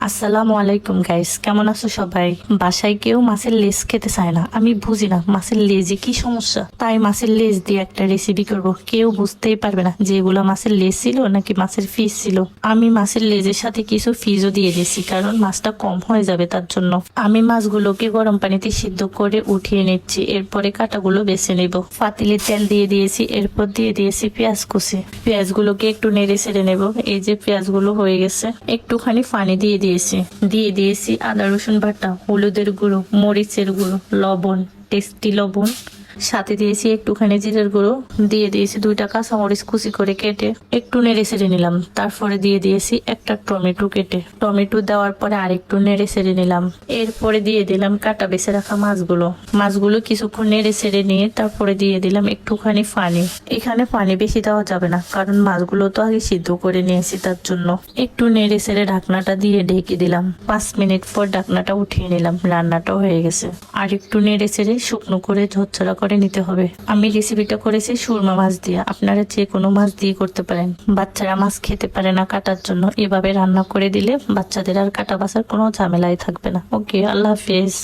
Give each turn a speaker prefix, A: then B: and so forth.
A: আসসালামু আলাইকুম গাইস, কেমন আছো সবাই? বাসায় কেউ মাছের লেজ খেতে চায় না। আমি বুঝি না মাছের লেজে কি সমস্যা, তাই মাছের লেজ দিয়ে একটা রেসিপি করব। কেউ বুঝতেই পারবে না যে এগুলো মাছের লেজ ছিল নাকি মাছের ফিস ছিল। আমি মাছের লেজের সাথে কিছু ফিজও দিয়ে দিয়েছি, কারণ মাছটা কম হয়ে যাবে তার জন্য। আমি মাছগুলোকে গরম পানিতে সিদ্ধ করে উঠিয়ে নিচ্ছি, এরপরে কাঁটাগুলো বেছে নেব। পাতিলে তেল দিয়ে দিয়েছি, এরপর দিয়ে দিয়েছি পেঁয়াজ কুচি। পেঁয়াজগুলোকে একটু নেড়ে ছেড়ে নেব। এই যে পেঁয়াজগুলো হয়ে গেছে, একটুখানি পানি দিয়ে দিয়েছি আদা রসুন বাটা, হলুদের গুঁড়ো, মরিচের গুঁড়ো, লবণ, টেস্টি লবণ, সাথে দিয়েছি একটুখানি জিরের গুঁড়ো, দিয়ে দিয়েছি 2টা কাঁচামরিচ কুচি করে কেটে একটু নেড়ে ছেড়ে নিলাম। তারপরে দিয়ে দিয়েছি একটা টমেটো কেটে। টমেটো দেওয়ার পরে আরেকটু নেড়ে ছেড়ে নিলাম। এরপরে দিয়ে দিলাম কাটা বেছে রাখা মাছগুলো কিছুক্ষণ নেড়ে ছেড়ে নিয়ে তারপরে দিয়ে দিলাম একটুখানি পানি। এখানে পানি বেশি দেওয়া যাবে না, কারণ মাছগুলো তো আগে সিদ্ধ করে নিয়েছি, তার জন্য একটু নেড়ে ছেড়ে ঢাকনাটা দিয়ে ঢেকে দিলাম। 5 মিনিট পর ঢাকনাটা উঠিয়ে নিলাম। রান্নাটা হয়ে গেছে। আর একটু নেড়ে ছেড়ে শুকনো করে ঝরঝরা করে নিতে হবে। আমি রেসিপিটা করেছি সুরমা মাছ দিয়ে, আপনারা যে কোনো মাছ দিয়ে করতে পারেন। বাচ্চারা মাছ খেতে পারে না কাটার জন্য, এভাবে রান্না করে দিলে বাচ্চাদের আর কাটা বাছার কোনো ঝামেলাই থাকবে না। ওকে, আল্লাহ হাফেজ।